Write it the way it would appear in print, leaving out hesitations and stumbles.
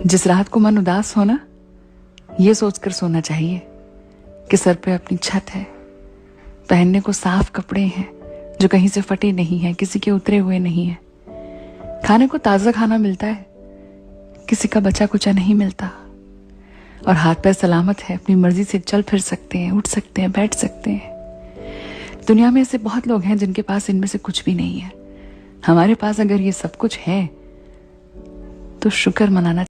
जिस रात को मन उदास हो ना, ये सोचकर सोना चाहिए कि सर पे अपनी छत है, पहनने को साफ कपड़े हैं जो कहीं से फटे नहीं हैं, किसी के उतरे हुए नहीं हैं, खाने को ताज़ा खाना मिलता है, किसी का बचा कुचा नहीं मिलता, और हाथ पैर सलामत है, अपनी मर्जी से चल फिर सकते हैं, उठ सकते हैं, बैठ सकते हैं। दुनिया में ऐसे बहुत लोग हैं जिनके पास इनमें से कुछ भी नहीं है। हमारे पास अगर ये सब कुछ है तो शुक्र मनाना